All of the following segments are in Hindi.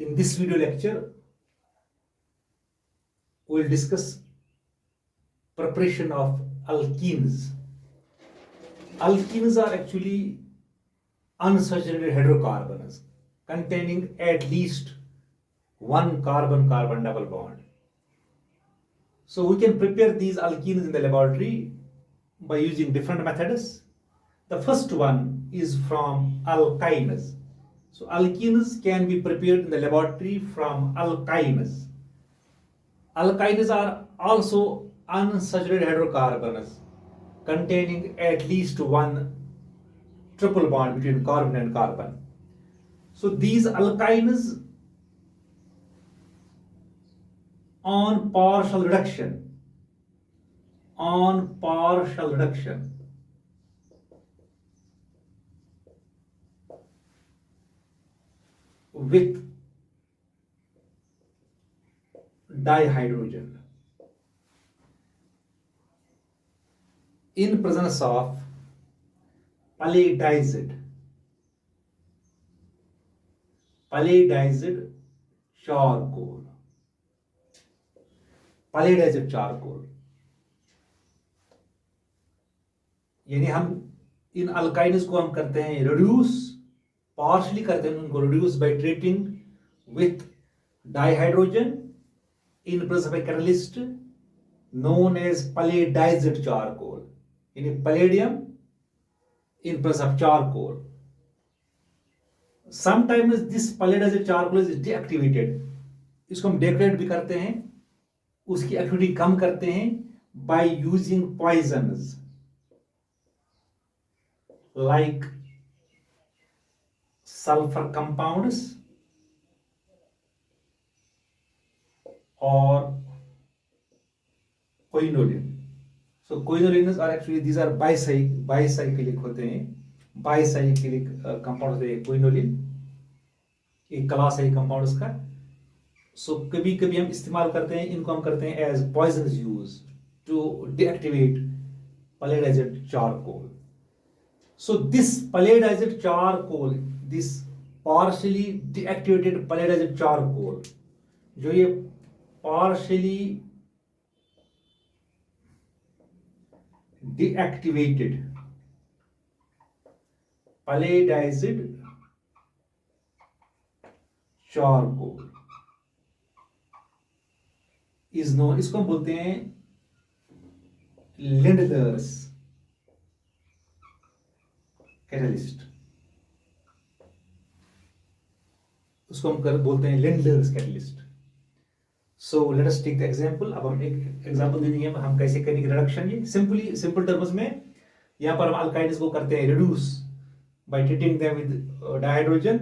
In this video lecture, we will discuss preparation of alkenes. Alkenes are actually unsaturated hydrocarbons containing at least one carbon-carbon double bond. So we can prepare these alkenes in the laboratory by using different methods. The first one is from alkynes. So alkenes can be prepared in the laboratory from alkynes. Alkynes are also unsaturated hydrocarbons containing at least one triple bond between carbon and carbon. So these alkynes on partial reduction with dihydrogen in presence of palladized charcoal. Palladized charcoal यानी हम इन अल्काइन्स को हम करते हैं रिड्यूस, पार्शली करते हैं उनको reduce by treating with dihydrogen in presence of a catalyst known as palladized charcoal. यानी palladium in presence of charcoal. Sometimes this palladized charcoal is deactivated. इसको हम deactivate भी करते हैं, उसकी एक्टिविटी कम करते हैं by using poisons like sulfur compounds or quinolin. So quinolines are actually, these are bicyclic होते हैं, bicyclic compound होते हैं quinolin, एक क्लास है कंपाउंड्स का. सो कभी कभी हम इस्तेमाल करते हैं, इनको हम करते हैं as poisonous use to deactivate palladized charcoal. So this palladized charcoal, this partially deactivated palladized charcoal, जो ये partially deactivated palladized charcoal is known, इसको हम बोलते हैं Lindlar's catalyst. उसको हम बोलते हैं Lindlar's catalyst. So let us take the example. अब हम एक एग्जांपल देंगे हम कैसे करेंगे रिडक्शन. ये सिंपल टर्म्स में यहाँ पर हम अल्काइन्स को करते हैं reduce by treating them with dihydrogen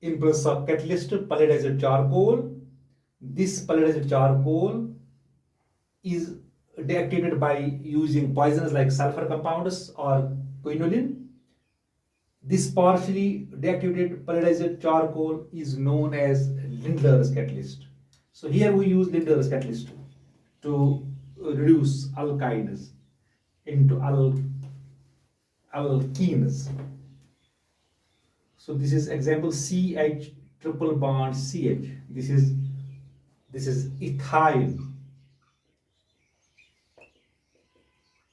in presence of catalyst palladized charcoal. This palladized charcoal is deactivated by using poisons like sulfur compounds or quinolin. This partially deactivated palladized charcoal is known as Lindlar's catalyst. So here we use Lindlar's catalyst to reduce alkynes into alkenes. So this is example CH triple bond CH. This is ethyl.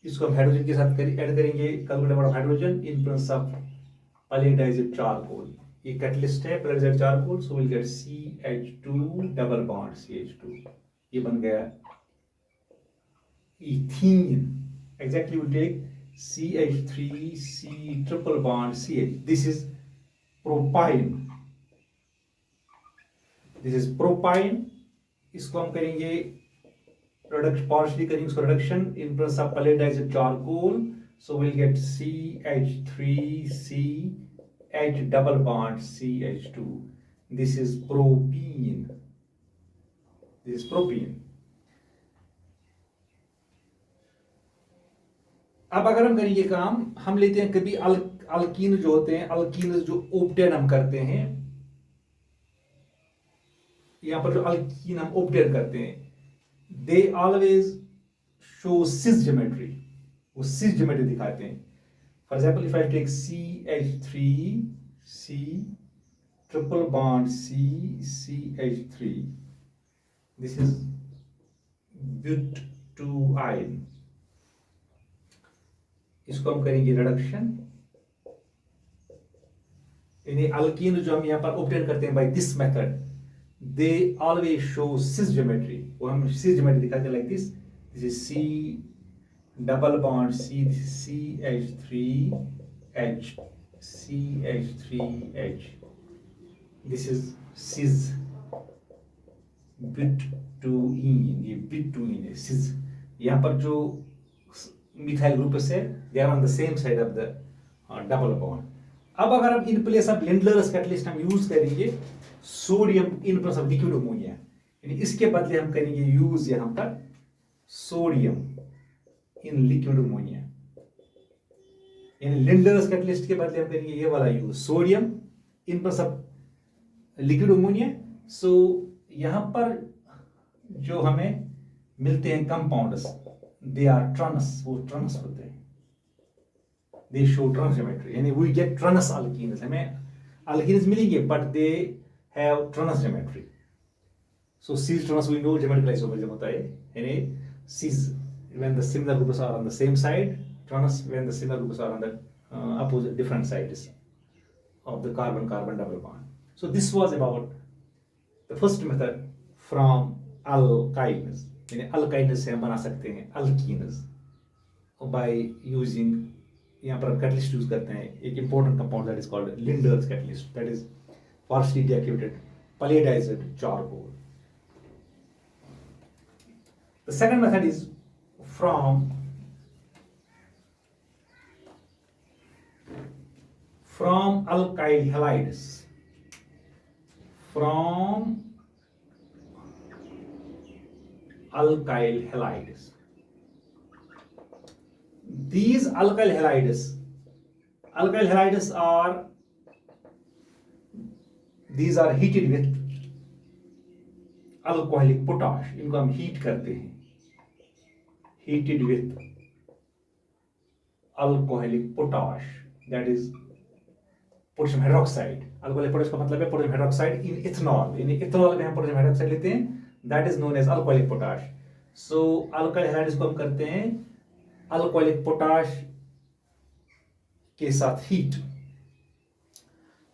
इसको हम हाइड्रोजन के साथ ऐड करेंगे, calculate amount of hydrogen in presence of palladized charcoal. ये कैटलिस्ट है palladized charcoal, so we'll get CH2 double bond CH2. ये बन गया ethene. Exactly we'll take CH3C triple bond CH. This is propyne. इसको हम करेंगे partially करेंगे इसको reduction in presence of palladized charcoal, so we'll get CH3C H double bond CH2. This is propene. अब अगर हम करेंगे काम, हम लेते हैं कभी अल्कीन जो होते हैं, अल्कीन जो ऑब्टेन हम करते हैं, यहाँ पर जो अल्कीन हम ऑब्टेन करते हैं, they always show cis geometry, वो सिस ज्योमेट्री दिखाते हैं. For example if I take CH3C triple bond CCH3. This is but2ine. इसको हम करेंगे रिडक्शन। यानी अल्कीन जो हम यहाँ पर ऑब्टेन करते हैं by this method, they always show cis geometry. वो हम सिस ज्योमेट्री दिखाते हैं like this. This is C double bond C, this is CH3H, CH3H. This is cis but2ene, ये but2ene है cis। यहाँ पर जो मिथाइल ग्रुप्स है they are on the same side of the double bond. अब अगर हम in place of Lindlar's catalyst हम यूज करेंगे sodium in place of liquid ammonia, यानी इसके बदले हम करेंगे यूज यहाँ पर सोडियम इन लिक्विड अमोनिया। यानी लिंडलर्स कैटलिस्ट के बदले हम करेंगे ये वाला use sodium in place of liquid ammonia. So यहां पर जो हमें मिलते हैं कंपाउंड्स दे आर ट्रांस, वो ट्रांस होते हैं, दे शो ट्रांस ज्योमेट्री, यानी वी गेट ट्रांस अल्कीन्स। हमें अल्कीन्स मिलेंगे but they have trans geometry. So cis trans we know geometrical isomerism होता है, यानी cis when the similar groups are on the same side, trans when the similar groups are on the opposite different sides of the carbon-carbon double bond. So this was about the first method from alkynes. यानी alkynes से हम बना सकते हैं alkenes by using, यहाँ पर catalyst यूज करते हैं एक important compound that is called Linder's catalyst, that is partially deactivated pallidized charcoal. The second method is from alkyl halides. From alkyl halides. These alkyl halides are heated with alcoholic potash. इनको हम हीट करते हैं, heated with alcoholic potash, that is potassium hydroxide. alcoholic potash का मतलब है potassium hydroxide in ethanol, यानी ethanol में हम potassium hydroxide लेते हैं, that is known as alcoholic potash. So alkyl halides को हम करते हैं alcoholic potash के साथ हीट।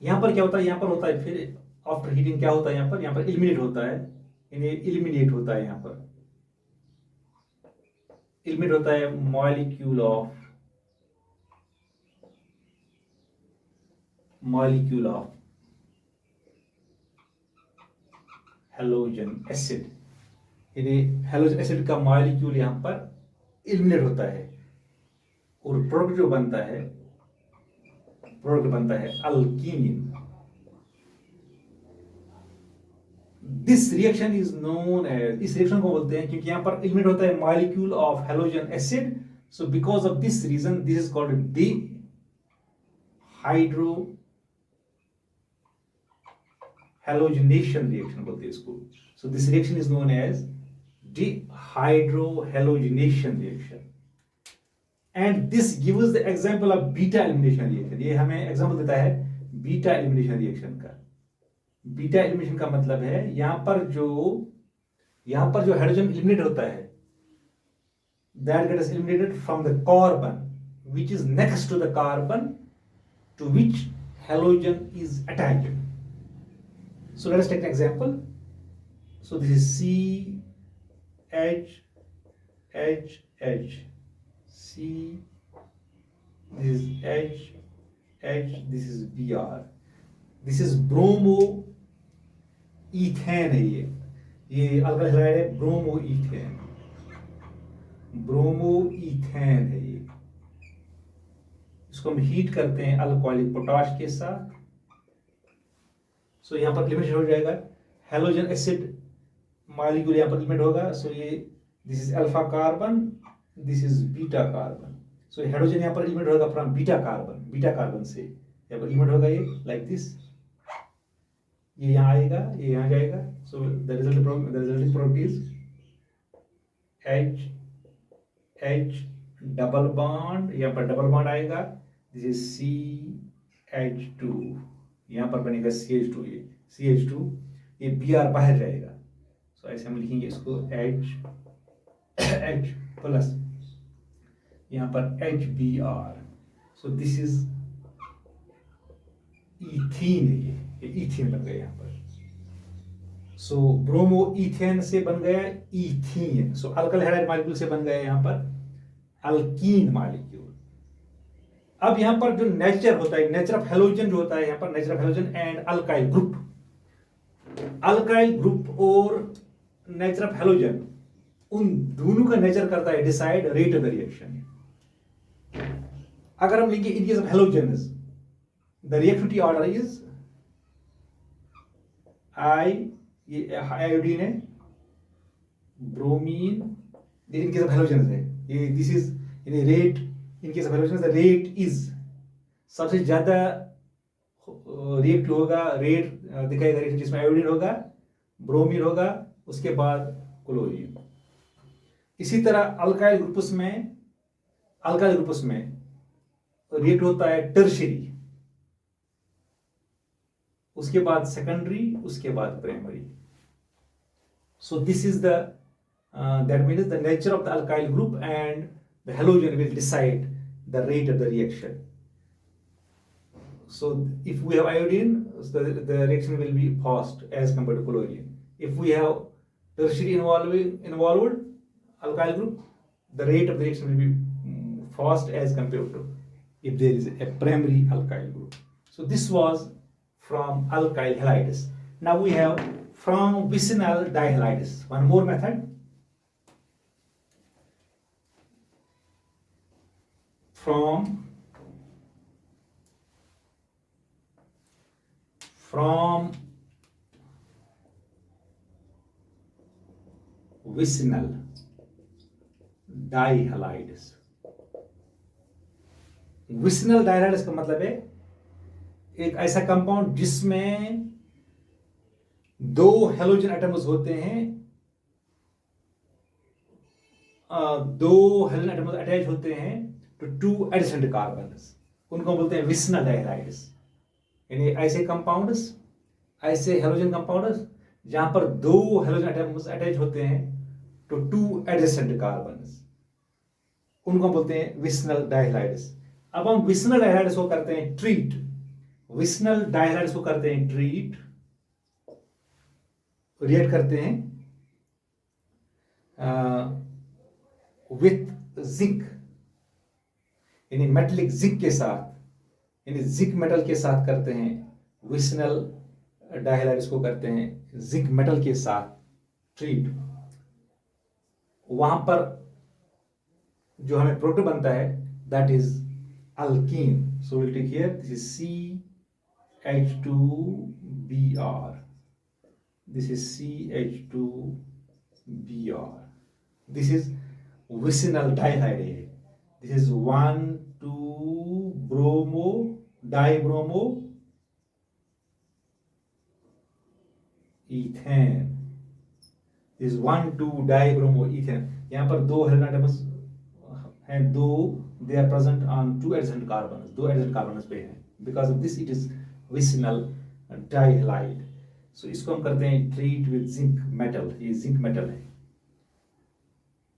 यहाँ पर क्या होता है, यहाँ पर होता है फिर आफ्टर हीटिंग क्या होता है, यहाँ पर एलिमिनेट होता है, यानी एलिमिनेट होता है, यहाँ पर एलिमेंट होता है मॉलिक्यूल ऑफ हैलोजन एसिड, यानी हैलोजन एसिड का मॉलिक्यूल यहां पर एलिमिनेट होता है और प्रोडक्ट जो बनता है अल्कीनिन। This reaction is known as, इस रिएक्शन को बोलते हैं क्योंकि यहां पर एलिमेंट होता है molecule of halogen acid, so because of this reason this is called dehydrohalogenation reaction बोलते हैं इसको। So this reaction is known as dehydrohalogenation reaction and this gives the example of beta elimination reaction. ये हमें एग्जांपल देता है बीटा एलिमिनेशन रिएक्शन का। बीटा एलिमिनेशन का मतलब है यहां पर जो हाइड्रोजन एलिमिनेट होता है that gets eliminated from the carbon which is next to the carbon to which halogen is attached. So let us take an example. So this is CHHH, this is H, this is Br, this is bromoethane है। ये अल्काइल हैलाइड है ब्रोमो ईथेन है ये। इसको हम हीट करते हैं अल्कोहलिक पोटाश के साथ। सो यहां पर एलिमिनेट हो जाएगा हैलोजन एसिड मॉलिक्यूल, यहां पर एलिमिनेट होगा। सो ये this is alpha carbon, this is beta carbon. So hydrogen यहां पर एलिमिनेट होगा फ्रॉम बीटा कार्बन से, यहां पर एलिमिनेट होगा ये लाइक दिस, ये यहाँ आएगा, ये यहाँ जाएगा। So the resulting product is H double bond, यहाँ पर डबल बॉन्ड आएगा, दिस इज CH2, यहाँ पर बनेगा CH2, ये CH2, ये Br बाहर जाएगा। सो ऐसे हम लिखेंगे इसको H प्लस, यहाँ पर HBr। So this is ethene है, ये इथीन बन गया यहाँ पर। सो ब्रोमो इथेन से बन गया इथीन। सो अल्काइल हैलाइड मॉलिक्यूल से बन गया यहाँ पर अल्कीन मॉलिक्यूल। अब यहाँ पर जो नेचर होता है, नेचर ऑफ हेलोजन जो होता है यहाँ पर, nature of halogen and alkyl group, alkyl group और नेचर ऑफ हेलोजन, उन दोनों का नेचर करता है decide rate of the reaction. अगर हम लिखेंगे in case of halogen the reactivity order is I, ये आयोडीन है, bromine, in case of halogen है ये, this is in rate, in case of halogen the rate is, सबसे ज्यादा रिएक्ट होगा, रेट दिखाएगा रिएक्शन जिसमें आयोडीन होगा, ब्रोमीन होगा, उसके बाद क्लोरीन। इसी तरह अल्काइल ग्रुप्स में रिएक्ट होता है टर्शियरी, उसके बाद सेकेंडरी, उसके बाद primary. So this is the that means the nature of the alkyl group and the halogen will decide the rate of the reaction. So if we have iodine, the reaction will be fast as compared to chlorine. If we have tertiary involved alkyl group, the rate of the reaction will be fast as compared to if there is a primary alkyl group. So this was from alkyl halides. Now we have from vicinal dihalides. One more method. From vicinal dihalides. Vicinal dihalides का मतलब है एक ऐसा कंपाउंड जिसमें दो हेलोजन एटम्स होते हैं, दो हेलोजन एटम्स अटैच होते हैं टू टू एडिसेंट कार्बन्स, उनको बोलते हैं विसिनल डाइहाइड्स। यानी ऐसे कंपाउंड्स, ऐसे हेलोजन कंपाउंड्स जहां पर दो हेलोजन एटम्स अटैच होते हैं टू टू एडिसेंट कार्बन्स, उनको बोलते हैं विसिनल डाइहाइड्स। अब हम विसिनल डाइहाइड्स को करते हैं ट्रीट, विसिनल डाइहाइड्स को करते हैं ट्रीट, रिएक्ट करते हैं विथ जिंक, यानी मेटलिक जिंक के साथ, यानी जिंक मेटल के साथ करते हैं, विसिनल डाइहाइड्स को करते हैं जिंक मेटल के साथ ट्रीट। वहां पर जो हमें प्रोडक्ट बनता है that is alkene. So we'll take here, this is CH2Br, this is CH2Br, this is vicinal dihydrate, this is 1,2-bromo dibromo ethane, this is 1,2-dibromo ethane। यहाँ पर दो हेलोजन एटम्स हैं, दो they are present on two adjacent carbons, दो adjacent carbons पे हैं, because of this it is vicinal dihalide। so इसको हम करते हैं treat with zinc metal, ये zinc metal है।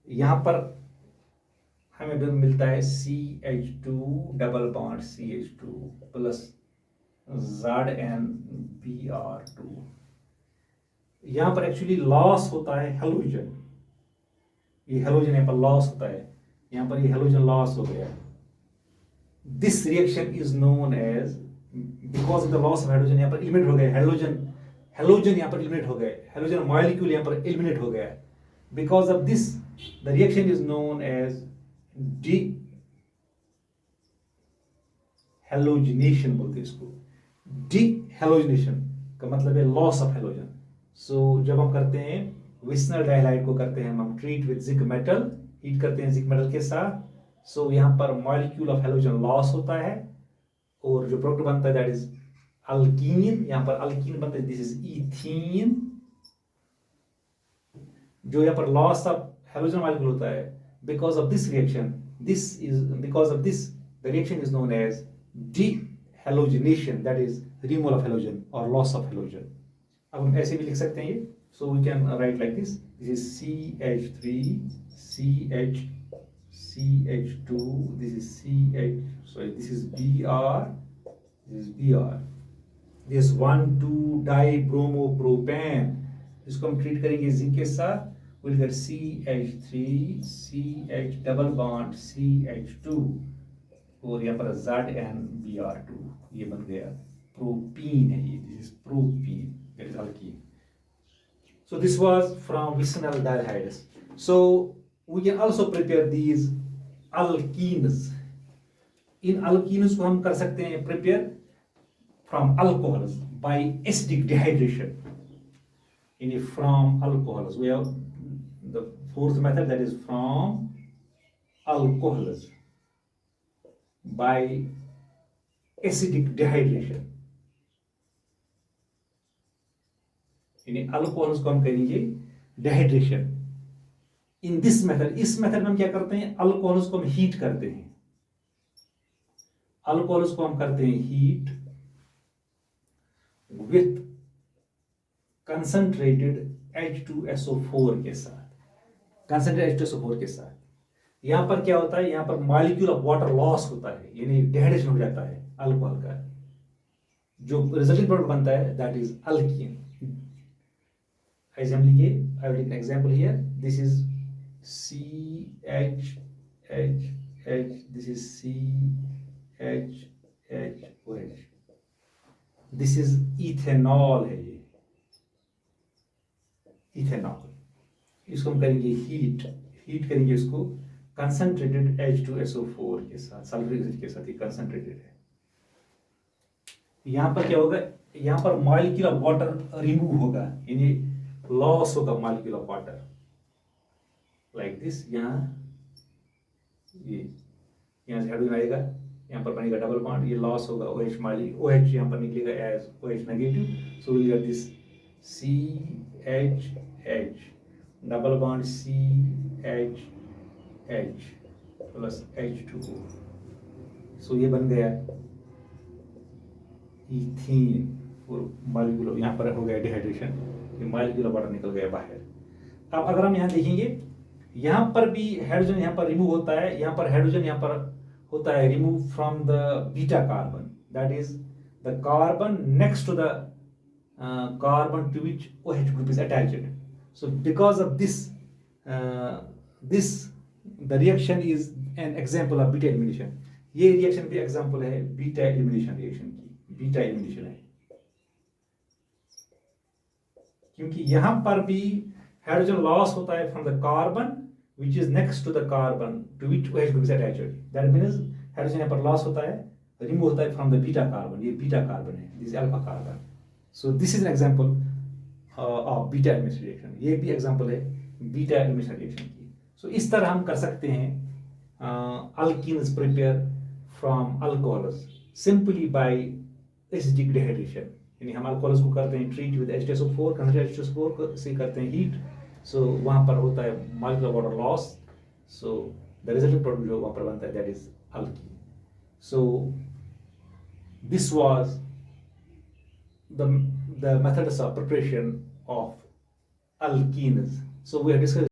यहाँ पर हमें मिलता है CH2 double bond CH2 plus ZnBr2। यहाँ पर एक्चुअली लॉस होता है हेलोजन, ये हेलोजन यहाँ पर लॉस होता है, यहाँ पर ये हेलोजन लॉस हो गया। This reaction is known as, because of the loss of hydrogen यहाँ पर एलिमिनेट हो गया, हेलोजन यहाँ पर एलिमिनेट हो गए, हेलोजन मॉलिक्यूल यहाँ पर एलिमिनेट हो गया। Because of this the reaction is known as dehalogenation बोलते हैं इसको। डी हेलोजिनेशन का मतलब है लॉस ऑफ हेलोजन। सो जब हम करते हैं विसिनल डाइहाइड को करते हैं हम treat with zinc metal, heat करते हैं जिंक मेटल के साथ। सो यहाँ पर मॉलिक्यूल ऑफ हेलोजन लॉस होता है और जो प्रोडक्ट बनता है दैट इज अल्कीन। यहाँ पर अल्कीन बनता है, दिस इज इथीन। जो यहाँ पर लॉस ऑफ हेलोजन मॉलिक्यूल होता है because of this reaction, the reaction is known as de halogenation, that is removal of halogen or loss of halogen. अब हम ऐसे भी लिख सकते हैं ये, so we can write like this is CH3 CH2, this is this is Br, this is Br, this 1,2-dibromopropane, इसको हम ट्रीट करेंगे जिंक के साथ, we'll get CH3 CH double bond CH2 और यहाँ पर ZnBr2, ये बन गया प्रोपीन है, ये this is propene, that is alkene. So this was from vicinal dialhydes. So we can also prepare these alkenes. In alkenes को हम कर सकते हैं prepare from alcohols by acidic dehydration. From alcohols we have the fourth method, that is from alcohols by acidic dehydration. Alcohols को हम करेंगे डिहाइड्रेशन. इन दिस मेथड, इस मेथड में हम क्या करते हैं, अल्कोहल्स को हम हीट करते हैं. अल्कोहल्स को हम करते हैं हीट विथ कंसंट्रेटेड H2SO4 के साथ, कंसंट्रेटेड H2SO4 के साथ. यहां पर क्या होता है, यहां पर मॉलिक्यूल ऑफ वाटर लॉस होता है, यानी डिहाइड्रेशन हो जाता है अल्कोहल का. जो रिजल्टिंग प्रोडक्ट बनता है दैट इज अल्कीन. एग्जाम्पल लीजिए, I will take an example here, this is CHHH, this is CHHOH, this is ethanol है, ये इथेनॉल. इसको हम करेंगे हीट करेंगे इसको कंसंट्रेटेड H2SO4 के साथ, सल्फ्यूरिक एसिड के साथ, ये कंसंट्रेटेड है. यहां पर क्या होगा, यहां पर मॉलिक्यूल ऑफ वाटर रिमूव होगा, यानी लॉस होगा molecule of water, like this. यहाँ से हाइड्रोजन आएगा, यहाँ पर बनेगा डबल बॉन्ड, ये लॉस होगा, OH OH यहाँ पर निकलेगा as OH negative. So will get this CHH double bond CHH plus H2O. So ये बन गया इथीन, और मॉलिक्यूल यहाँ पर हो गया डिहाइड्रेशन, ये मॉलिक्यूल वाटर निकल गया बाहर. अब अगर हम यहाँ देखेंगे, यहाँ पर भी हाइड्रोजन यहाँ पर रिमूव होता है, यहाँ पर हाइड्रोजन यहाँ पर होता है remove from the beta carbon, that is the carbon next to the carbon to which OH group is attached. So because of this the reaction is an example of beta elimination. ये रिएक्शन भी एग्जांपल है बीटा एलिमिनेशन रिएक्शन की, बीटा एलिमिनेशन है, क्योंकि यहां पर भी हाइड्रोजन लॉस होता है from the carbon which is next to the carbon to which OH group is attached. That means hydrogen यहां पर लॉस होता है, रिमूव होता है फ्रॉम द बीटा कार्बन, ये बीटा कार्बन है, this alpha carbon. So this is an example of beta elimination reaction. ये भी एग्जांपल है बीटा एलिमिनेशन रिएक्शन की. सो इस तरह हम कर सकते हैं alkenes prepare from alcohols simply by acidic dehydration. यानी हम अल्कोहल्स को करते हैं treat with H2SO4, concentrated H2SO4 से करते हैं हीट. सो वहां पर होता है molecular water loss, so the resulting product जो वहां पर बनता है that is alkyne. So this was the methods of preparation of alkenes. So we have discussed